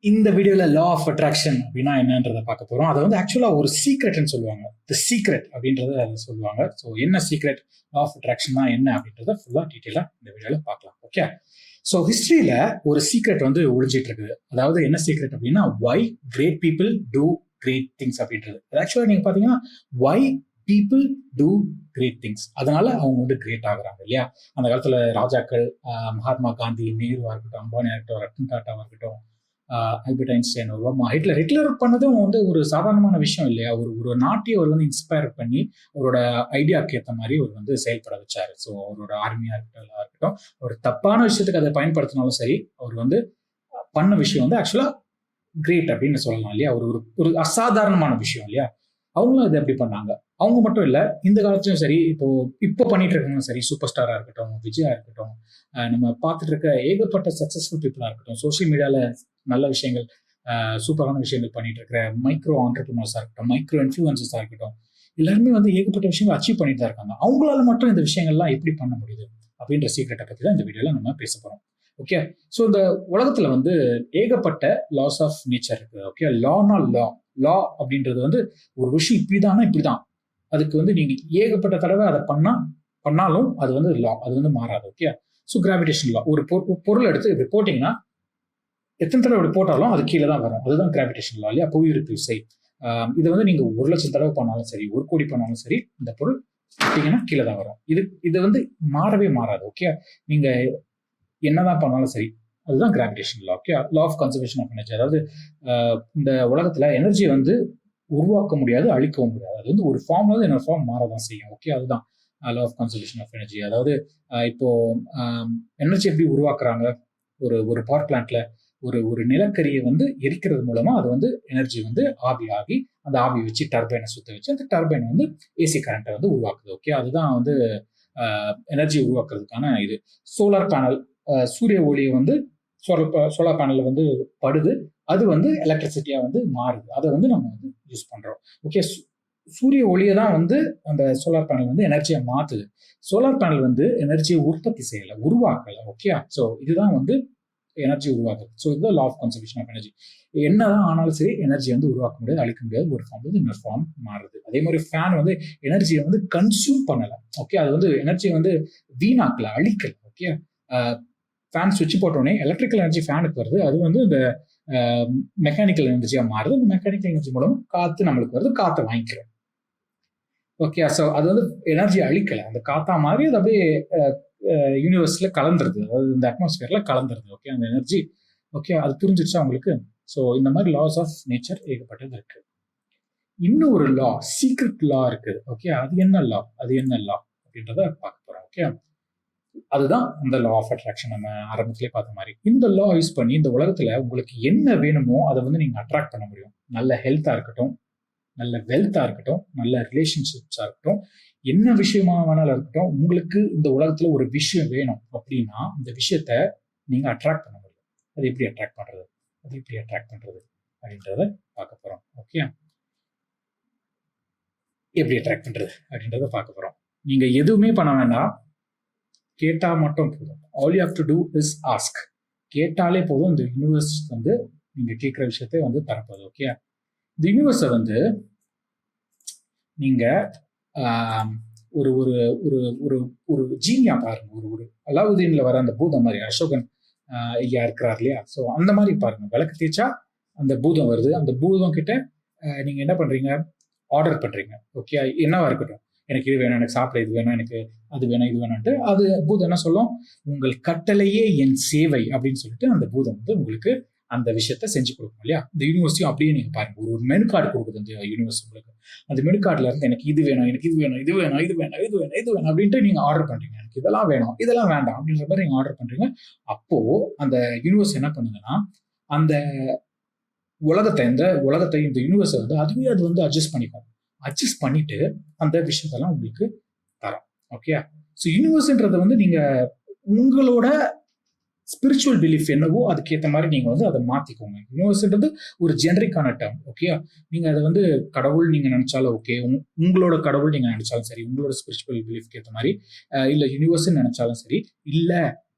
இந்த வீடியோல லா of attraction அப்படின்னா என்னன்றதை பார்க்க போறோம். அதை வந்து ஆக்சுவலா ஒரு சீக்ரெட்னு சொல்லுவாங்க. தி சீக்ரெட் அப்படின்றத சொல்லுவாங்க. ஸோ என்ன சீக்ரெட், லா ஆஃப் அட்ராக்ஷன்னா என்ன அப்படின்றத ஃபுல்லா டீட்டெயிலா இந்த வீடியோல பார்க்கலாம். ஓகே, ஸோ ஹிஸ்டரியில ஒரு சீக்ரெட் வந்து ஒழிஞ்சிட்டு இருக்குது. அதாவது என்ன சீக்ரெட் அப்படின்னா, why great people do great things அப்படின்றது. ஆக்சுவலா நீங்க பாத்தீங்கன்னா, why people do great things, அதனால அவங்க வந்து கிரேட் ஆகுறாங்க இல்லையா. அந்த காலத்துல ராஜாக்கள், மகாத்மா காந்தி, நேருவா இருக்கட்டும், அம்பானியா இருக்கட்டும், ரத்தன் டாட்டாவா இருக்கட்டும், ஆல்பர்ட் ஐன்ஸ்டைன், ஒபாமா, ஹிட்லர் பண்ணதும் வந்து ஒரு சாதாரணமான விஷயம் இல்லையா. ஒரு நாட்டையே அவர் வந்து இன்ஸ்பயர் பண்ணி அவரோட ஐடியாவுக்கு ஏற்ற மாதிரி அவர் வந்து செயல்பட வச்சாரு. ஸோ அவரோட ஆர்மியா இருக்கட்டும், ஒரு தப்பான விஷயத்துக்கு அதை பயன்படுத்தினாலும் சரி, அவர் வந்து பண்ண விஷயம் வந்து ஆக்சுவலா கிரேட் அப்படின்னு சொல்லலாம் இல்லையா. ஒரு அசாதாரணமான விஷயம் இல்லையா. அவங்களும் அதை எப்படி பண்ணாங்க. அவங்க மட்டும் இல்ல, இந்த காலத்திலும் சரி, இப்போ பண்ணிட்டு இருக்கவங்களும் சரி, சூப்பர் ஸ்டாரா இருக்கட்டும், விஜயா இருக்கட்டும், நம்ம பார்த்துட்டு இருக்க ஏகப்பட்ட சக்சஸ்ஃபுல் பீப்புளா இருக்கட்டும், சோசியல் மீடியால நல்ல விஷயங்கள், சூப்பரான விஷயங்கள் பண்ணிட்டு இருக்கிற மைக்ரோ ஆண்டர்பிரினர்ஸா இருக்கட்டும், மைக்ரோ இன்ஃபுளுசர்ஸா இருக்கட்டும், எல்லாருமே வந்து ஏகப்பட்ட விஷயங்கள் அச்சீவ் பண்ணிட்டு தான் இருக்காங்க. அவங்களால மட்டும் இந்த விஷயங்கள்லாம் எப்படி பண்ண முடியுது அப்படின்ற சீக்ரெட்டை பத்தி தான் இந்த வீடியோல நம்ம பேச போறோம். ஓகே, ஸோ இந்த உலகத்துல வந்து ஏகப்பட்ட லாஸ் ஆஃப் நேச்சர் இருக்கு. ஓகே, லா அப்படின்றது வந்து ஒரு விஷயம் இப்படிதானா இப்படிதான், அதுக்கு வந்து நீங்க ஏகப்பட்ட தடவை அதை பண்ணாலும் அது வந்து லா, அது வந்து மாறாது. ஓகே, ஸோ கிராவிடேஷன் லா, ஒரு பொருள் எடுத்து இப்படி போட்டீங்கன்னா எத்தனை தடவை இப்படி போட்டாலும் அது கீழே தான் வரும். அதுதான் கிராவிடேஷன் லா இல்லையா, புவியீர்ப்பு விசை. இதை வந்து நீங்க 1,00,000 தடவை பண்ணாலும் சரி, 1 கோடி பண்ணாலும் சரி, இந்த பொருள் போட்டீங்கன்னா கீழே தான் வரும். இது வந்து மாறவே மாறாது. ஓகே, நீங்க என்னதான் பண்ணாலும் சரி, அதுதான் gravitation law. Okay, law of conservation of energy. அதாவது இந்த உலகத்துல எனர்ஜியை வந்து உருவாக்க முடியாது, அழிக்கவும் முடியாது. அது வந்து ஒரு ஃபார்ம்ல வந்து இன்னொரு ஃபார்ம் மாறதான் செய்யும். ஓகே, அதுதான் law of conservation of energy. அதாவது இப்போ எனர்ஜி எப்படி உருவாக்குறாங்க, ஒரு பவர் பிளான்ட்ல ஒரு நிலக்கரியை வந்து எரிக்கிறது மூலமா அது வந்து எனர்ஜி வந்து ஆவி ஆகி, அந்த ஆவியை வச்சு டர்பைனை சுத்த வச்சு அந்த டர்பைன் வந்து ஏசி கரண்ட்டை வந்து உருவாக்குது. ஓகே, அதுதான் வந்து எனர்ஜி உருவாக்குறதுக்கான இது. சோலார் பேனல், சூரிய ஒளியை வந்து சோலார் பேனல்ல வந்து படுது, அது வந்து எலக்ட்ரிசிட்டியா வந்து மாறுது, அதை வந்து நம்ம வந்து யூஸ் பண்றோம். ஓகே, சூரிய ஒளியை தான் வந்து அந்த சோலார் பேனல் வந்து எனர்ஜியை மாத்துது. சோலார் பேனல் வந்து எனர்ஜியை உற்பத்தி செய்யல, உருவாக்கல. ஓகே, ஸோ இதுதான் வந்து எனர்ஜி உருவாக்குது. ஸோ இதுதான் law of conservation of energy. என்னதான் ஆனாலும் சரி, எனர்ஜி வந்து உருவாக்க முடியாது, அழிக்க முடியாது. ஒரு ஃபார்ம் வந்து இன்னொரு ஃபார்ம் மாறுது. அதே மாதிரி ஃபேன் வந்து எனர்ஜியை வந்து கன்சியூம் பண்ணல. ஓகே, அது வந்து எனர்ஜியை வந்து வீணாக்கல, அழிக்கல. ஓகே, ஃபேன் சுவிட்ச் போட்டோடனே எலக்ட்ரிக்கல் எனர்ஜி ஃபேனுக்கு வருது, அது வந்து இந்த மெக்கானிக்கல் எனர்ஜியா மாறுது. இந்த மெக்கானிக்கல் எனர்ஜி மூலம் காத்து நம்மளுக்கு வருது, காற்றை வாங்கிக்கிறோம். ஓகே, ஸோ அது வந்து எனர்ஜி அழிக்கல, அந்த காத்தா மாதிரி அது அப்படியே யூனிவர்ஸ்ல கலந்துருது, அதாவது இந்த அட்மாஸ்பியர்ல கலந்துருது. ஓகே, அந்த எனர்ஜி. ஓகே, அது புரிஞ்சிருச்சா உங்களுக்கு? ஸோ இந்த மாதிரி லாஸ் ஆஃப் நேச்சர் ஏகப்பட்டது இருக்கு. இன்னும் ஒரு லா, சீக்ரெட் லா இருக்கு. ஓகே, அது என்ன லா அப்படின்றத பார்க்க போறோம். ஓகே, அதுதான் இந்த லா ஆஃப் அட்ராக்ஷன். நம்ம ஆரம்பத்திலே பார்த்த மாதிரி இந்த லா யூஸ் பண்ணி இந்த உலகத்துல உங்களுக்கு என்ன வேணுமோ அதை வந்து நீங்க அட்ராக்ட் பண்ண முடியும். நல்ல ஹெல்த்தா இருக்கட்டும், நல்ல வெல்த்தா இருக்கட்டும், நல்ல ரிலேஷன்ஷிப்ஸா இருக்கட்டும், என்ன விஷயமா வேணாலும் இருக்கட்டும், உங்களுக்கு இந்த உலகத்துல ஒரு விஷயம் வேணும் அப்படின்னா இந்த விஷயத்த நீங்க அட்ராக்ட் பண்ண முடியும். அது எப்படி அட்ராக்ட் பண்றது அப்படின்றத பார்க்க போறோம். ஓகே, எப்படி அட்ராக்ட் பண்றது அப்படின்றத பார்க்க போறோம். நீங்க எதுவுமே பண்ண வேண்டாம், கேட்டா மட்டும் போதும். All you have to do is ask. கேட்டாலே போதும், இந்த யூனிவர்ஸ் வந்து நீங்க கேட்கிற விஷயத்தை வந்து தரப்போகுது. ஓகே, இந்த யூனிவர்ஸை வந்து நீங்க ஒரு ஒரு ஒரு ஒரு ஒரு ஜீனியா பாருங்க. ஒரு அலாவுதீன்ல வர அந்த பூதம் மாதிரி, அசோகன் ஐயா இருக்கிறார் இல்லையா. ஸோ அந்த மாதிரி பாருங்க, விளக்கு தேய்ச்சா அந்த பூதம் வருது. அந்த பூதம் கிட்ட நீங்க என்ன பண்றீங்க, ஆர்டர் பண்றீங்க. ஓகே, என்னவா இருக்கட்டும், எனக்கு இது வேணும், எனக்கு சாப்பிட இது வேணும், எனக்கு அது வேணும், இது வேணும்ட்டு அது பூதம் என்ன சொல்லும், உங்கள் கட்டளையே என் சேவை அப்படின்னு சொல்லிட்டு அந்த பூதம் வந்து உங்களுக்கு அந்த விஷயத்த செஞ்சு கொடுக்கும் இல்லையா. இந்த யூனிவர்ஸையும் அப்படியே நீங்க பாருங்க, ஒரு மெனு கார்டு கொடுக்குது இந்த யூனிவர்ஸ் உங்களுக்கு. அந்த மெனு கார்டுல இருந்து எனக்கு இது வேணும், எனக்கு இது வேணும், இது வேணும், இது வேணும், இது வேணும், இது வேணும் அப்படின்ட்டு நீங்க ஆர்டர் பண்றீங்க. எனக்கு இதெல்லாம் வேணும், இதெல்லாம் வேண்டாம் அப்படின்ற மாதிரி நீங்க ஆர்டர் பண்றீங்க. அப்போ அந்த யூனிவர்ஸ் என்ன பண்ணுங்கன்னா, அந்த உலகத்தை இந்த யூனிவர்ஸை வந்து அதுவே அது வந்து அட்ஜஸ்ட் பண்ணிக்கும். அட்ஜஸ்ட் பண்ணிட்டு அந்த விஷயத்தெல்லாம் உங்களுக்கு தரும். ஓகே, ஸோ யூனிவர்ஸ்ன்றதை வந்து நீங்க உங்களோட ஸ்பிரிச்சுவல் பிலீஃப் என்னவோ அதுக்கேற்ற மாதிரி நீங்க வந்து அதை மாத்திக்கோங்க. யூனிவர்ஸ்ன்றது ஒரு ஜெனரிக்கான டேர்ம். ஓகே, நீங்க அதை வந்து கடவுள் நீங்க நினைச்சாலும் ஓகே, உங்களோட கடவுள் நீங்க நினைச்சாலும் சரி, உங்களோட ஸ்பிரிச்சுவல் பிலீஃப்க்கு ஏற்ற மாதிரி, இல்ல யூனிவர்ஸ் நினைச்சாலும் சரி, இல்ல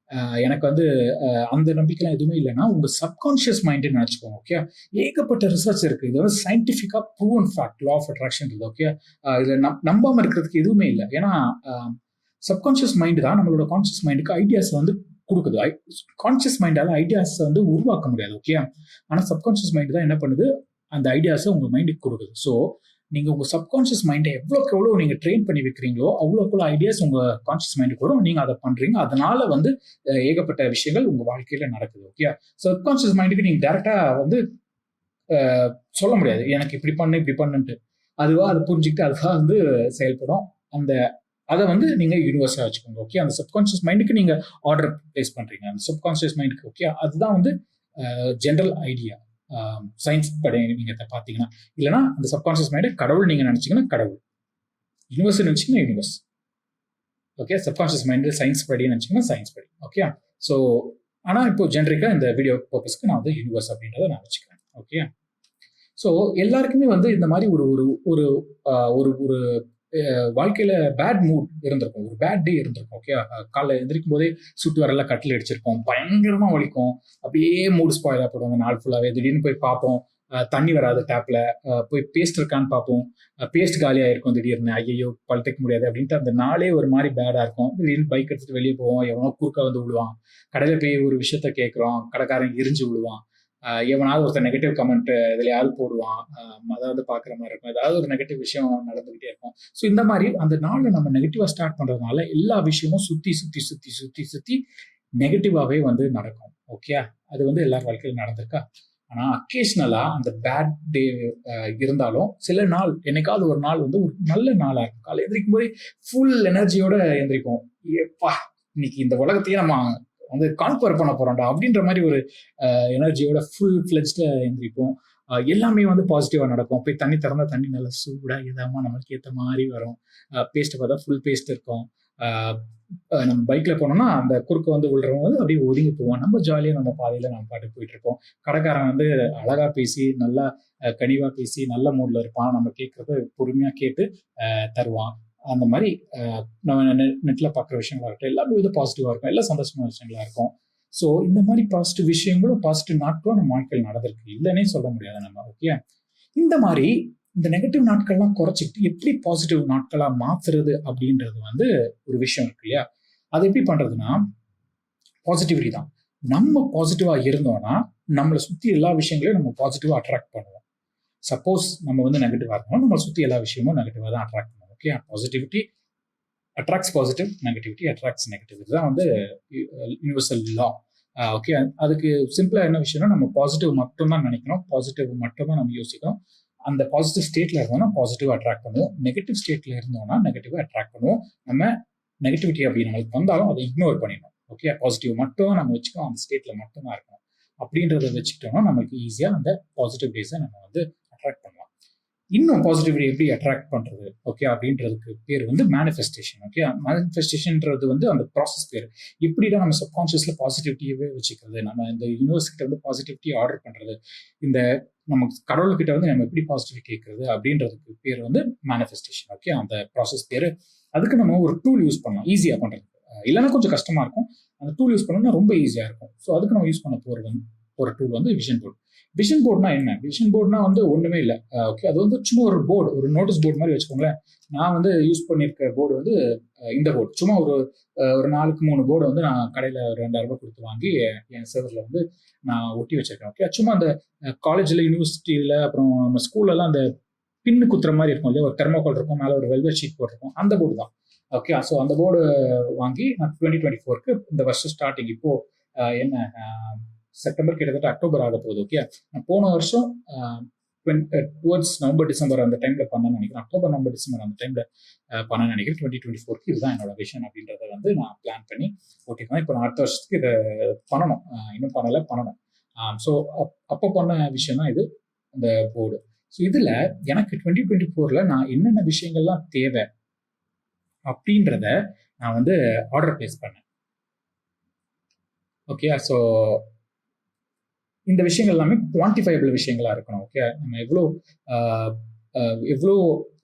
எனக்கு வந்து அந்த நம்பிக்கைலாம் எதுவுமே இல்லைன்னா உங்க சப்கான்ஷியஸ் மைண்டுன்னு நினச்சிக்கோங்க. ஓகே, ஏகப்பட்ட ரிசர்ச் இருக்கு. இது வந்து சயின்டிஃபிக்கா proven fact, law of attraction. Okay, இதில் நம்பாம இருக்கிறதுக்கு எதுவுமே இல்லை. ஏன்னா சப்கான்ஷியஸ் மைண்டு தான் நம்மளோட கான்ஷியஸ் மைண்டுக்கு ஐடியாஸ் வந்து கொடுக்குது. கான்ஷியஸ் மைண்டால ஐடியாஸ் வந்து உருவாக்க முடியாது. ஓகே, ஆனால் சப்கான்ஷியஸ் மைண்டு தான் என்ன பண்ணுது, அந்த ஐடியாஸை உங்க மைண்டுக்கு கொடுக்குது. ஸோ நீங்க உங்க சப்கான்ஷியஸ் மைண்டை எவ்வளோக்கு எவ்வளோ நீங்க ட்ரெயின் பண்ணி வைக்கிறீங்களோ அவ்வளோக்கு ஐடியாஸ் உங்க கான்ஷியஸ் மைண்டுக்கு வரும். நீங்க அதை பண்றீங்க, அதனால வந்து ஏகப்பட்ட விஷயங்கள் உங்க வாழ்க்கையில நடக்குது. ஓகே, சப்கான்ஷியஸ் மைண்டுக்கு நீங்க டைரக்டா வந்து சொல்ல முடியாது எனக்கு இப்படி பண்ணு இப்படி பண்ணுன்ட்டு. அதுவா அதை புரிஞ்சுக்கிட்டு அதுவா வந்து செயல்படும். அதை வந்து நீங்க யூனிவர்ஸா வச்சுக்கோங்க. ஓகே, அந்த சப்கான்ஷியஸ் மைண்டுக்கு நீங்க ஆர்டர் பிளேஸ் பண்றீங்க, அந்த சப்கான்ஷியஸ் மைண்டுக்கு. ஓகே, அதுதான் வந்து ஜென்ரல் ஐடியா. சயின்ஸ் படி நீங்க பாத்தீங்கன்னா, இல்லைன்னா அந்த சப்கான்ஷியஸ் மைண்டை கடவுள் நீங்க நினைச்சீங்கன்னா கடவுள், யூனிவர்ஸ் நினைச்சீங்கன்னா universe. Okay, subconscious mind science படி நினைச்சீங்கன்னா சயின்ஸ் படி. ஓகே, ஸோ ஆனா இப்போ ஜென்ரிக்கா இந்த வீடியோ பர்பஸ்க்கு நான் வந்து யூனிவர்ஸ் அப்படின்றத நான் வச்சுக்கிறேன். ஓகே, ஸோ எல்லாருக்குமே வந்து இந்த மாதிரி ஒரு ஒரு ஒரு ஒரு ஒரு வாழ்க்கையில பேட் மூட் இருந்திருக்கும், ஒரு பேட் டே இருந்திருக்கும். ஓகே, காலைல எந்திரிக்கும் போதே சுட்டு வரல கட்டில் அடிச்சிருக்கோம், பயங்கரமா வலிக்கும், அப்படியே மூடு ஸ்பாயில் ஆகிடும் நாள் ஃபுல்லாவே. திடீர்னு போய் பார்ப்போம், தண்ணி வராது டேப்ல, போய் பேஸ்ட் இருக்கான்னு பார்ப்போம், பேஸ்ட் காலியா இருக்கும். திடீர்னு ஐயோ பல் தைக்க முடியாது அப்படின்ட்டு அந்த நாளே ஒரு மாதிரி பேடா இருக்கும். திடீர்னு பைக் எடுத்துட்டு வெளியே போவோம், எவனோ குறுக்க வந்து விழுவான். கடையில போய் ஒரு விஷயத்த கேட்கிறோம், கடைக்காரன் எரிஞ்சு விழுவான். எவனாவது ஒருத்தர் நெகட்டிவ் கமெண்ட் எதுலையாவது போடுவான், அதாவது பார்க்குற மாதிரி இருக்கும், ஏதாவது ஒரு நெகட்டிவ் விஷயம் நடந்துகிட்டே இருக்கும். ஸோ இந்த மாதிரி அந்த நாளை நம்ம நெகட்டிவா ஸ்டார்ட் பண்றதுனால எல்லா விஷயமும் சுத்தி சுத்தி சுத்தி சுத்தி சுத்தி நெகட்டிவாவே வந்து நடக்கும். ஓகே, அது வந்து எல்லார் வாழ்க்கையிலும் நடந்திருக்கா? ஆனா அக்கேஷனலா அந்த பேட் டே இருந்தாலும் சில நாள், என்னைக்காவது ஒரு நாள் வந்து ஒரு நல்ல நாளா இருக்கும். காலை எந்திரிக்கும் போதே ஃபுல் எனர்ஜியோட எந்திரிக்கும். ஏப்பா இன்னைக்கு இந்த உலகத்தையே நம்ம வந்து கான்குவர் பண்ண போறோம்டா அப்படின்ற மாதிரி ஒரு எனர்ஜியோட ஃபுல் ஃபிளெஜ்ல எந்திரிப்போம். எல்லாமே வந்து பாசிட்டிவா நடக்கும். போய் தண்ணி திறந்தா தண்ணி நல்லா சூடா இதமா நம்மளுக்கு ஏற்ற மாதிரி வரும். பேஸ்ட் பார்த்தா ஃபுல் பேஸ்ட் இருக்கும். நம்ம பைக்ல போனோம்னா அந்த குறுக்க வந்து விழுறவங்க வந்து அப்படியே ஒதுங்கி போவோம். நம்ம ஜாலியா நம்ம பாதையில நம்ம பாட்டுக்கு போயிட்டு இருப்போம். கடைக்காரன் வந்து அழகா பேசி நல்லா கனிவா பேசி நல்ல மூட்ல இருப்பான். நம்ம கேட்கறத பொறுமையா கேட்டு தருவான். அந்த மாதிரி நம்ம நெட்ல பார்க்குற விஷயங்களா இருக்கட்டும், எல்லாமே வந்து பாசிட்டிவா இருக்கும், எல்லாம் சந்தோஷமான விஷயங்களா இருக்கும். ஸோ இந்த மாதிரி பாசிட்டிவ் விஷயங்களும் பாசிட்டிவ் நாட்களும் நம்ம வாழ்க்கையில் நடந்திருக்கு, இல்லைன்னே சொல்ல முடியாது நம்ம. ஓகே, இந்த மாதிரி இந்த நெகட்டிவ் நாட்கள்லாம் குறைச்சிக்கிட்டு எப்படி பாசிட்டிவ் நாட்களா மாத்துறது அப்படின்றது வந்து ஒரு விஷயம் இருக்கு இல்லையா? அது எப்படி பண்றதுன்னா பாசிட்டிவிட்டி தான். நம்ம பாசிட்டிவா இருந்தோம்னா நம்மளை சுத்தி எல்லா விஷயங்களையும் நம்ம பாசிட்டிவா அட்ராக்ட் பண்ணுவோம். சப்போஸ் நம்ம வந்து நெகட்டிவா இருக்கோம், நம்மளை சுத்தி எல்லா விஷயமும் நெகட்டிவா தான் அட்ராக்ட் பண்ணுவோம். Okay, positivity attracts positive, negativity attracts negative. இதுதான் வந்து யூனிவர்சல் லா. ஓகே, அதுக்கு சிம்பிளா என்ன விஷயம்னா நம்ம பாசிட்டிவ் மட்டும் தான் நினைக்கணும், பாசிட்டிவ் மட்டும் தான் நம்ம யோசிக்கணும். அந்த பாசிட்டிவ் ஸ்டேட்ல இருந்தோம்னா பாசிட்டிவ் அட்ராக்ட் பண்ணுவோம், நெகட்டிவ் ஸ்டேட்ல இருந்தோம்னா நெகட்டிவ் அட்ராக்ட் பண்ணுவோம். நம்ம நெகட்டிவிட்டி அப்படி நம்மளுக்கு வந்தாலும் அதை இக்னோர் பண்ணிடணும். ஓகே, பாசிட்டிவ் மட்டும் தான் நம்ம வச்சுக்கணும், அந்த ஸ்டேட்ல மட்டும் தான் இருக்கணும். அப்படின்றத வச்சுக்கிட்டோம்னா நமக்கு ஈஸியா அந்த பாசிட்டிவ் டேஸை நம்ம வந்து அட்ராக்ட் பண்ணலாம். இன்னும் பாசிட்டிவிட்டி எப்படி அட்ராக்ட் பண்றது, ஓகே, அப்படின்றதுக்கு பேர் வந்து மேனிஃபெஸ்டேஷன். ஓகே, மேனிஃபெஸ்டேஷன்ன்றது வந்து அந்த ப்ராசஸ் பேர். எப்படிதான் நம்ம சப்கான்ஷியஸ்ல பாசிட்டிவிட்டியவே வச்சுக்கிறது, நம்ம இந்த யூனிவர்ஸ் கிட்ட வந்து பாசிட்டிவிட்டி ஆர்டர் பண்றது, இந்த நம்ம கடவுள்கிட்ட வந்து நம்ம எப்படி பாசிட்டிவிட்டி கேட்கறது அப்படின்றதுக்கு பேர் வந்து மேனிஃபெஸ்டேஷன். ஓகே, அந்த ப்ராசஸ் பேரு. அதுக்கு நம்ம ஒரு டூல் யூஸ் பண்ணலாம் ஈஸியா பண்றதுக்கு, இல்லைன்னா கொஞ்சம் கஷ்டமா இருக்கும். அந்த டூல் யூஸ் பண்ணோம்னா ரொம்ப ஈஸியா இருக்கும். ஸோ அதுக்கு நம்ம யூஸ் பண்ண ஒரு டூல் வந்து விஷன் போர்டு. விஷன் போர்டுனா என்ன? விஷன் போர்டுனா வந்து ஒண்ணுமே இல்லை. ஓகே, அது வந்து சும்மா ஒரு போர்டு, ஒரு நோட்டீஸ் போர்டு மாதிரி வச்சுக்கோங்களேன். நான் வந்து யூஸ் பண்ணியிருக்க போர்டு வந்து இந்த போர்டு. சும்மா ஒரு 4-3 போர்டு வந்து நான் கடையில் ஒரு 2000 ரூபாய் கொடுத்து வாங்கி என் சர்வரில் வந்து நான் ஒட்டி வச்சிருக்கேன். ஓகே, சும்மா அந்த காலேஜில், யூனிவர்சிட்டியில், அப்புறம் நம்ம ஸ்கூல்லலாம் அந்த பின்னு குத்துற மாதிரி இருக்கும் இல்லையா, ஒரு தெர்மோகால் இருக்கும், மேலே ஒரு வெல்வெட் ஷீட் போட்டிருக்கும், அந்த போர்டு தான். ஓகே, ஸோ அந்த போர்டு வாங்கி நான் 2024க்கு இந்த வருஷம் ஸ்டார்டிங், இப்போ என்ன செப்டம்பர் கிட்டத்தட்ட அக்டோபர் ஆக போகுது. ஓகே, நான் போன வருஷம் டுவர்ட்ஸ் நவம்பர் டிசம்பர் அந்த டைம்ல பண்ணேன்னு நினைக்கிறேன். அக்டோபர் நவம்பர் டிசம்பர் அந்த டைம்ல பண்ண நினைக்கிறேன். 2024க்கு இதுதான் என்னோட விஷன் அப்படின்றத வந்து நான் பிளான் பண்ணி ஓட்டிருக்கேன். இப்போ நான் அடுத்த வருஷத்துக்கு இதை பண்ணணும், இன்னும் பண்ணணும். ஸோ அப்போ பண்ண விஷயம் தான் இது, இந்த போர்டு. ஸோ இதுல எனக்கு 2024ல நான் என்னென்ன விஷயங்கள்லாம் தேவை அப்படின்றத நான் வந்து ஆர்டர் பிளேஸ் பண்ணேன். ஓகே, ஸோ இந்த விஷயங்கள் எல்லாமே குவான்டிஃபைபிள் விஷயங்களா இருக்கணும். ஓகே, நம்ம எவ்வளோ எவ்வளோ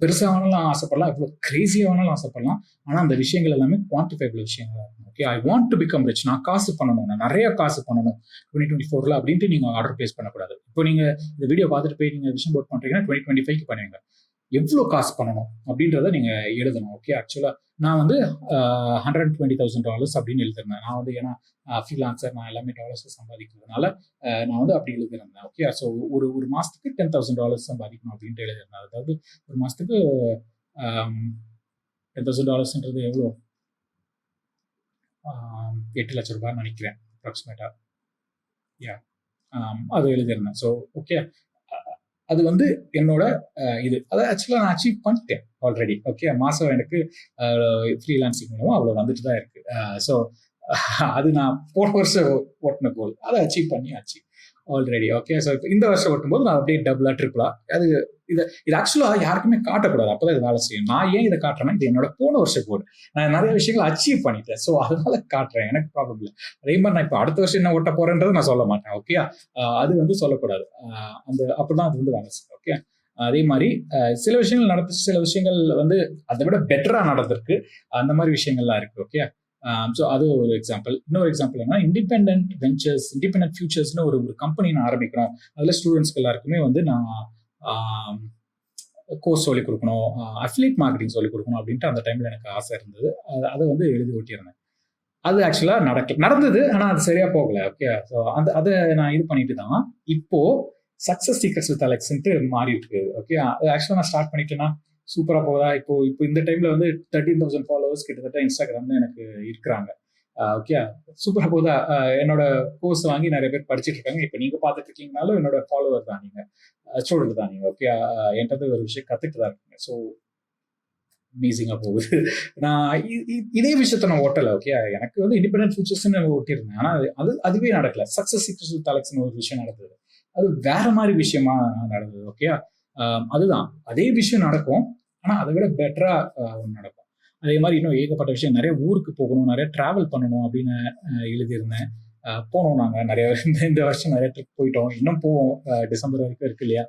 பெருசாக வேணாலும் ஆசைப்படலாம், எவ்வளோ கிரேசியாக வேணாலும் ஆசைப்படலாம். ஆனால் அந்த விஷயங்கள் எல்லாமே குவான்டிஃபைபிள் விஷயங்களா இருக்கும். Okay, I want to become rich, நான் காசு பண்ணணும், நான் நிறைய காசு பண்ணணும் 2024 அப்படின்ட்டு நீங்கள் ஆர்டர் பிளேஸ் பண்ணக்கூடாது. இப்போ நீங்கள் இந்த வீடியோ பார்த்துட்டு போய் நீங்கள் விஷன் போர்ட் பண்ணுறீங்கன்னா 2025 பண்ணுவீங்க. எவ்வளோ காசு பண்ணணும் அப்படின்றத நீங்கள் எழுதணும். ஓகே, ஆக்சுவலாக நான் வந்து $120,000 அப்படின்னு எழுதிருந்தேன். நான் வந்து ஏன்னா ஃப்ரீலான்சர், நான் எல்லாமே டாலர்ஸ் சம்பாதிக்கிறதுனால நான் வந்து அப்படி எழுதிருந்தேன். ஓகே, ஸோ ஒரு மாதத்துக்கு $10,000 சம்பாதிக்கணும் அப்படின்ட்டு எழுதிருந்தேன். அதாவது ஒரு மாதத்துக்கு $10,000ன்றது எவ்வளோ, 8 லட்ச ரூபான்னு நினைக்கிறேன் அப்ராக்சிமேட்டாக. யா, அது எழுதியிருந்தேன். ஸோ ஓகே, அது வந்து என்னோட இது. அதை ஆக்சுவலாக நான் அச்சீவ் பண்ணிட்டேன் ஆல்ரெடி. ஓகே, மாதம் எனக்கு ஃப்ரீலான்சிங் மூலமாக அவ்வளோ வந்துட்டு தான் இருக்கு. ஸோ அது நான் போன வருஷம் ஓட்டின கோல், அதை அச்சீவ் பண்ணியாச்சு ஆல்ரெடி. ஓகே, ஸோ இப்போ இந்த வருஷம் ஓட்டும்போது நான் அப்படியே டபுளா ட்ரிபிளா அது இது ஆக்சுவலாக யாருக்குமே காட்டக்கூடாது, அப்போதான் இது வேலை செய்யும். நான் ஏன் இதை காட்டுறேன்னா, இது என்னோட போன வருஷம் கோல். நான் நிறைய விஷயங்களை அச்சீவ் பண்ணிட்டேன், ஸோ அதனால காட்டுறேன், எனக்கு ப்ராப்ளம் இல்லை. அதே மாதிரி நான் இப்போ அடுத்த வருஷம் என்ன ஓட்ட போறேன்றது நான் சொல்ல மாட்டேன். ஓகே, அது வந்து சொல்லக்கூடாது. அப்படிதான் அது வந்து வேலை செய்யும். ஓகே, அதே மாதிரி சில விஷயங்கள் நடந்துச்சு, சில விஷயங்கள் வந்து அதை விட பெட்டரா நடந்திருக்கு, அந்த மாதிரி விஷயங்கள்லாம் இருக்கு. ஓகே, ஸோ அது ஒரு எக்ஸாம்பிள். இன்னொரு எக்ஸாம்பிள் என்ன, இண்டிபெண்டன்ட் வெஞ்சர்ஸ், இண்டிபெண்டன்ட் ஃபியூச்சர்ஸ்னு ஒரு கம்பெனி நான் ஆரம்பிக்கிறோம். அதில் ஸ்டூடெண்ட்ஸ்க்கு எல்லாருக்குமே வந்து நான் கோர்ஸ் சொல்லிக் கொடுக்கணும், அஃபிலியேட் மார்க்கெட்டிங் சொல்லிக் கொடுக்கணும் அப்படின்ட்டு அந்த டைமில் எனக்கு ஆசை இருந்தது. அதை வந்து எழுதி ஓட்டியிருந்தேன். அது ஆக்சுவலாக நடந்தது, ஆனால் அது சரியா போகல. ஓகே, ஸோ அதை நான் இது பண்ணிட்டு தான் இப்போ சக்ஸஸ் சீக்ரெட்ஸ் வித் அலெக்ஸ்ன்ட்டு மாறி இருக்கு. ஓகே, அது ஆக்சுவலாக நான் ஸ்டார்ட் பண்ணிட்டேன்னா சூப்பராக போகுதா. இப்போ இந்த டைம்ல வந்து 13,000 ஃபாலோவர்ஸ் கிட்டத்தட்ட இன்ஸ்டாகிராம்ல எனக்கு இருக்கிறாங்க. ஓகே, சூப்பராக போகுதா. என்னோட கோர்ஸ் வாங்கி நிறைய பேர் படிச்சுட்டு இருக்காங்க. இப்போ நீங்க பார்த்துட்டு இருக்கீங்கனாலும் என்னோட ஃபாலோவர் தான், நீங்க ஸ்டூடெண்ட் தான் நீங்க. ஓகே, என்கிட்ட ஒரு விஷயம் கத்துட்டு தான் இருக்கீங்க. ஸோ அமேசிங்கா போகுது. நான் இதே விஷயத்த நான் ஓட்டல. ஓகே, எனக்கு வந்து இண்டிபெண்டன்ட் ஃபியூச்சர்ஸ்ன்னு ஓட்டியிருந்தேன், ஆனா அதுவே நடக்கல. சக்சஸ் சீக்ரெட்ஸ் வித் அலெக்ஸ்னு ஒரு விஷயம் நடந்தது, அது வேற மாதிரி விஷயமா நடந்தது. ஓகே, அதுதான் அதே விஷயம் நடக்கும், ஆனா அதை விட பெட்டரா ஒன்று நடக்கும். அதே மாதிரி இன்னும் ஏகப்பட்ட விஷயம், நிறைய ஊருக்கு போகணும், நிறைய டிராவல் பண்ணணும் அப்படின்னு எழுதியிருந்தேன். போனோம் நாங்கள் நிறைய இந்த வருஷம் நிறைய ட்ரிப் போயிட்டோம், இன்னும் போவோம், டிசம்பர் வரைக்கும் இருக்கு இல்லையா.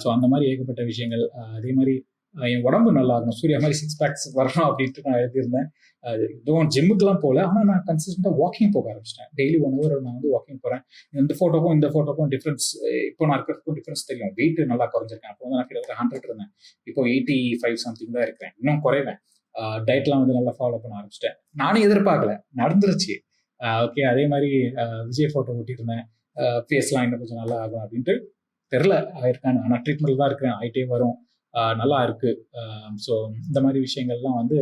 ஸோ அந்த மாதிரி ஏகப்பட்ட விஷயங்கள். அதே மாதிரி என் உடம்பு நல்லா இருக்கணும், சூர்யா மாதிரி 6 பேக்ஸ் வரணும் அப்படின்ட்டு நான் எழுதியிருந்தேன். இதுவும் ஜிம்முக்குலாம் போகல, ஆனால் நான் கன்சிஸ்டண்டாக வாக்கிங் போக ஆரம்பிச்சிட்டேன். டெய்லி 1 hour நான் வந்து வாக்கிங் போகிறேன். இந்த ஃபோட்டோக்கும் டிஃப்ரென்ஸ், இப்போ நான் இருக்கிறதுக்கும் டிஃப்ரென்ஸ் தெரியும். வெயிட் நல்லா குறைஞ்சிருக்கேன். அப்போ வந்து நான் கிட்டத்தட்ட 100 இருந்தேன், இப்போ 85 சம்திங் தான் இருக்கிறேன். இன்னும் குறைவேன். டயட்லாம் வந்து நல்லா ஃபாலோ பண்ண ஆரம்பிச்சிட்டேன். நானும் எதிர்பார்க்கல, நடந்துருச்சு. ஓகே, அதே மாதிரி விஜய் ஃபோட்டோ ஓட்டியிருந்தேன். ஃபேஸ்லாம் இன்னும் கொஞ்சம் நல்லா ஆகும் அப்படின்ட்டு தெரில ஆயிருக்கான்னு, ஆனால் ட்ரீட்மெண்ட் தான் இருக்கிறேன், ஆகிட்டே வரும், நல்லா இருக்கு. ஸோ இந்த மாதிரி விஷயங்கள்லாம் வந்து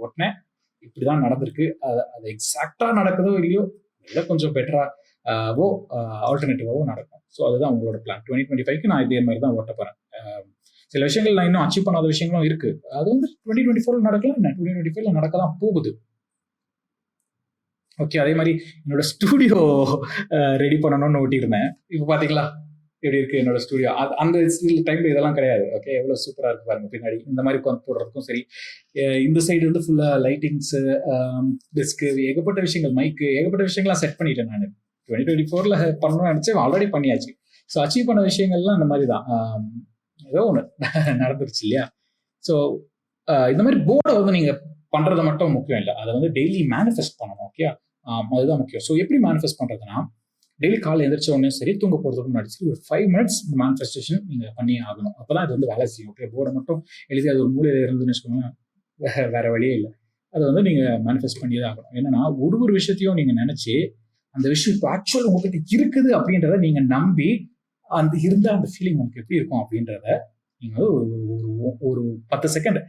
ஒட்டினேன். இப்படிதான் நடந்திருக்கு. அது எக்ஸாக்டா நடக்குதோ இல்லையோ, இல்லை கொஞ்சம் பெட்டராவோ ஆல்டர்னேட்டிவாவோ நடக்கும். ஸோ அதுதான் உங்களோட பிளான். 2025க்கு நான் இதே மாதிரி தான் ஓட்ட போறேன். சில விஷயங்கள் நான் இன்னும் அச்சீவ் பண்ணாத விஷயங்களும் இருக்கு, அது வந்து 2024 நடக்கலாம், என்ன 2025 நடக்க தான் போகுது. ஓகே, அதே மாதிரி என்னோட ஸ்டூடியோ ரெடி பண்ணணும்னு ஓட்டியிருந்தேன். இப்போ பாத்தீங்களா எப்படி இருக்கு என்னோட ஸ்டூடியோ. அந்த டைம்ல இதெல்லாம் கிடையாது. ஓகே, எவ்வளவு சூப்பரா இருக்கு பாருங்க பின்னாடி. இந்த மாதிரி உட்காந்து போடுறதுக்கும் சரி, இந்த சைடு வந்து ஃபுல்லா லைட்டிங்ஸ், டெஸ்க், ஏகப்பட்ட விஷயங்கள், மைக்கு, ஏகப்பட்ட விஷயங்கள்லாம் செட் பண்ணிட்டேன் நான். 2024ல பண்ணணும்னு நினைச்சேன், ஆல்ரெடி பண்ணியாச்சு. ஸோ அச்சீவ் பண்ண விஷயங்கள்லாம் இந்த மாதிரி தான். ஏதோ ஒன்று நடந்துருச்சு இல்லையா. ஸோ இந்த மாதிரி போர்டை வந்து நீங்க பண்றது மட்டும் முக்கியம் இல்லை, அதை வந்து டெய்லி மேனிஃபெஸ்ட் பண்ணணும். ஓகே, அதுதான் முக்கியம். ஸோ எப்படி மேனிஃபெஸ்ட் பண்றதுன்னா, டெய்லி காலை எந்திரிச்ச உடனே சரி, தூங்க போறதுக்கு முன்னாடி சரி, ஒரு 5 minutes மேனிஃபெஸ்டேஷன் நீங்க பண்ணி ஆகணும். அப்பதான் அது வந்து வேலை செய்யும். ஓகே, போர்டை மட்டும் எழுதி அது ஒரு மூலையில இருந்துன்னு வச்சுக்கோங்க, வேற வழியே இல்லை. அதை வந்து நீங்க மேனிஃபெஸ்ட் பண்ணியே ஆகணும். என்னன்னா, ஒரு விஷயத்தையும் நீங்க நினைச்சு அந்த விஷயம் இப்போ ஆக்சுவல் உங்ககிட்ட இருக்குது அப்படின்றத நீங்க நம்பி, அந்த இருந்த அந்த ஃபீலிங் உங்களுக்கு எப்படி இருக்கும் அப்படின்றத நீங்க ஒரு 10 செகண்ட்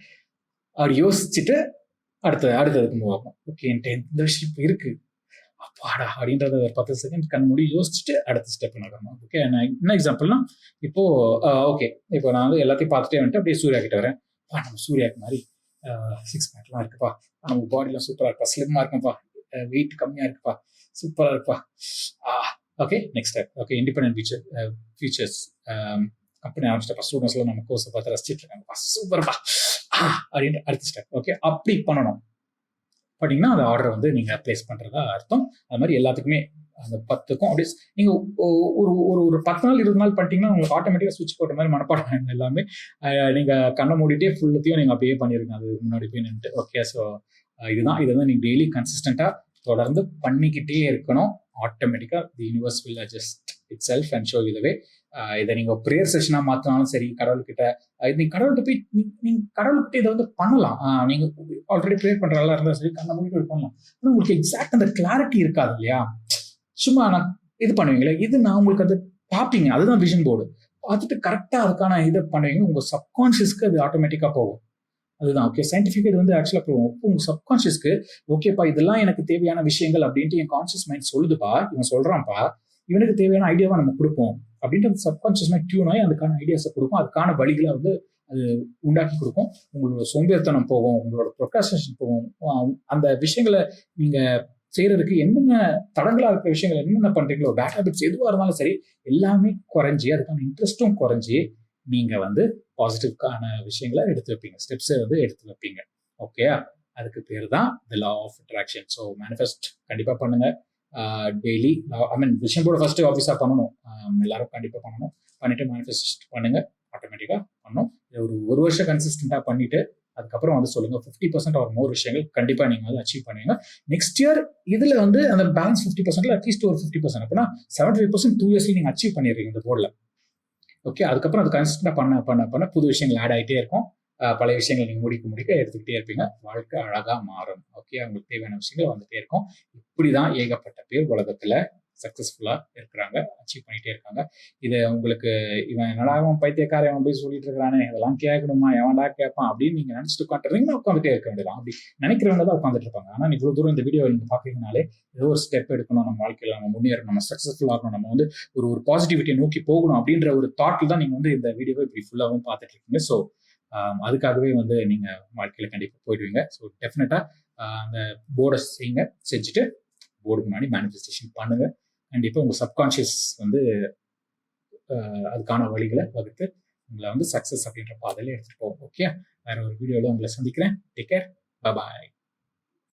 அப்படி யோசிச்சுட்டு அடுத்ததுக்கு மூவ் ஆகும். ஓகே, என்கிட்ட இந்த விஷயம் இப்போ இருக்கு, அப்பாடா அப்படின்றத ஒரு 10 செகண்ட் கண் மூடி யோசிச்சுட்டு அடுத்த ஸ்டெப் நடக்கணும். ஓகே, நான் என்ன எக்ஸாம்பிள்னா, இப்போ ஓகே, இப்போ நான் வந்து எல்லாத்தையும் பார்த்துட்டே வந்துட்டு அப்படியே சூர்யா கிட்ட வரேன். நம்ம சூர்யாக்கு மாதிரி 6 பேக்லாம் இருக்குப்பா, நம்ம பாடிலாம் சூப்பரா இருப்பா, ஸ்லிம்மா இருக்குப்பா, வெயிட் கம்மியா இருக்குப்பா, சூப்பரா இருப்பா. Okay, next step. Okay, independent futures company ஆரம்பிச்சிட்டப்பா, ஸ்டூடெண்ட்ஸ்லாம் நம்ம கோர்ஸை பார்த்து ரசிச்சுட்டு இருக்காங்கப்பா, சூப்பர்ப்பா அப்படின்ட்டு அடுத்த ஸ்டெப். ஓகே, அப்படி பண்ணணும். பண்ணிங்கன்னா அந்த ஆர்டர் வந்து நீங்க பிளேஸ் பண்றதா அர்த்தம். அது மாதிரி எல்லாத்துக்குமே அந்த 10க்கும் அப்படியே நீங்க ஒரு ஒரு ஒரு 10 நாள் 20 நாள் பண்ணிட்டீங்கன்னா உங்களுக்கு ஆட்டோமேட்டிக்கா சுவிட்ச் போட்ட மாதிரி மனப்பாடம் ஆயிடும் எல்லாமே. நீங்க கண்ணை மூடிட்டே ஃபுல்லத்தையும் நீங்க அப்படியே பண்ணிருங்க அது முன்னாடி போய் நின்றுட்டு. ஓகே, ஸோ இதுதான். இதை வந்து நீங்க டெய்லி கன்சிஸ்டண்டா தொடர்ந்து பண்ணிக்கிட்டே இருக்கணும். ஆட்டோமேட்டிக்கா the universe will adjust itself and show you the way. இதை நீங்க ப்ரேயர் செஷனா மாத்தினாலும் சரி, கடவுள்கிட்ட நீங்க கடவுள்கிட்ட போய் நீங்க கடவுள்கிட்ட இதை வந்து பண்ணலாம். நீங்க ஆல்ரெடி ப்ரேயர் பண்றதா இருந்தாலும் சரி, கண்ணை மூடிட்டு பண்ணலாம். ஆனா உங்களுக்கு எக்ஸாக்ட் அந்த கிளாரிட்டி இருக்காது இல்லையா? சும்மா நான் இது பண்ணுவீங்களே, இது நான் உங்களுக்கு அது பார்ப்பீங்க. அதுதான் விஷன் போர்டு. பார்த்துட்டு கரெக்டா அதுக்கான இதை பண்ணுவீங்க. உங்க சப்கான்சியஸ்க்கு அது ஆட்டோமேட்டிக்கா போகும். அதுதான். ஓகே, சயின்டிஃபிக் இது வந்து ஆக்சுவலா போகும். உங்க சப்கான்சியஸ்க்கு ஓகேப்பா இதெல்லாம் எனக்கு தேவையான விஷயங்கள் அப்படின்ட்டு என் கான்சியஸ் மைண்ட் சொல்லுதுப்பா, இவன் சொல்றான்ப்பா, இவனுக்கு தேவையான ஐடியாவை நம்ம கொடுப்போம் அப்படின்ட்டு சப்கான்சியஸ் மைண்ட் டியூன் ஆகி அதுக்கான ஐடியாஸை கொடுக்கும். அதுக்கான வழிகளை வந்து அது உண்டாக்கி கொடுக்கும். உங்களோட சோம்பேறித்தனம் போகும், உங்களோட ப்ரொக்ராஸ்டினேஷன் போகும். அந்த விஷயங்களை நீங்க செய்யறதுக்கு என்னென்ன தடங்களா இருக்கிற விஷயங்கள் என்னென்ன பண்றீங்களோ, பேட் ஹேபிட்ஸ் எதுவாக இருந்தாலும் சரி, எல்லாமே குறைஞ்சி அதுக்கான இன்ட்ரெஸ்ட்டும் குறைஞ்சி நீங்க வந்து பாசிட்டிவ்கான விஷயங்களை எடுத்து வைப்பீங்க, ஸ்டெப்ஸை வந்து எடுத்து வைப்பீங்க. ஓகே, அதுக்கு பேர் தான் the law of attraction. So manifest கண்டிப்பா பண்ணுங்க. Daily I mean vision board first ஆஃபீஸா பண்ணணும். எல்லாரும் கண்டிப்பா பண்ணணும். பண்ணிட்டு மேனிஃபெஸ்ட் பண்ணுங்க, ஆட்டோமேட்டிக்கா பண்ணும். ஒரு வருஷம் கன்சிஸ்டண்டா பண்ணிட்டு அதுக்கப்புறம் வந்து சொல்லுங்க 50% ஆர் மோர் விஷயங்கள் கண்டிப்பா நீங்க வந்து அச்சீவ் பண்ணுவீங்க. நெக்ஸ்ட் இயர் இதுல வந்து அந்த பேலன்ஸ் 50% அட்லீஸ்ட் ஒரு 50% அப்படின்னா 75% 2 இயர்ஸ்ல நீங்க அச்சீவ் பண்ணிடுறீங்க இந்த போர்டில். ஓகே, அதுக்கப்புறம் அது கன்சிஸ்டண்டா பண்ண புது விஷயங்கள் ஆட் ஆகிட்டே இருக்கும். பழைய விஷயங்கள் நீங்க முடிக்க எடுத்துக்கிட்டே இருப்பீங்க. வாழ்க்கை அழகா மாறும். ஓகே, உங்களுக்கு தேவையான விஷயங்கள் வந்துட்டே இருக்கும். இப்படிதான் ஏகப்பட்ட பேர் உலகத்துல சக்சஸ்ஃபுல்லா இருக்கிறாங்க, அச்சீவ் பண்ணிட்டே இருக்காங்க. இதை உங்களுக்கு இவன் என்னடா பைத்தியக்காரன் அவன் போய் சொல்லிட்டு இருக்கிறானே, இதெல்லாம் கேட்கணுமா, எவன்டா கேட்பான் அப்படின்னு நீங்க நினைச்சிட்டு உட்காந்துட்டே இருக்க வேண்டியதான். அப்படி நினைக்கிறவங்க தான் உட்காந்துட்டு இருப்பாங்க. ஆனா இவ்வளவு தூரம் இந்த வீடியோ நீங்க பாக்குறீங்கனாலே ஏதோ ஒரு ஸ்டெப் எடுக்கணும், நம்ம வாழ்க்கையில நம்ம முன்னேறணும், நம்ம சக்சஸ்ஃபுல் ஆகணும், நம்ம வந்து ஒரு பாசிட்டிவிட்டியை நோக்கி போகணும் அப்படின்ற ஒரு தாட்டில் தான் நீங்க வந்து இந்த வீடியோவை இப்படி ஃபுல்லாகவும் பார்த்துட்டு இருக்கீங்க. ஸோ அதுக்காகவே வந்து நீங்க வாழ்க்கையில கண்டிப்பா போயிடுவீங்க. ஸோ டெஃபினட்டா அந்த போர்டை செய்யுங்க, செஞ்சுட்டு போர்டுக்கு முன்னாடி மேனிஃபெஸ்டேஷன் பண்ணுங்க. கண்டிப்பா உங்க சப்கான்சியஸ் வந்து அதுக்கான வழிகளை வகுத்து உங்களை வந்து சக்சஸ் அப்படின்ற பாதையில எடுத்துட்டு போகும். ஓகே, வேற ஒரு வீடியோல உங்களை சந்திக்கிறேன். Take care, bye bye.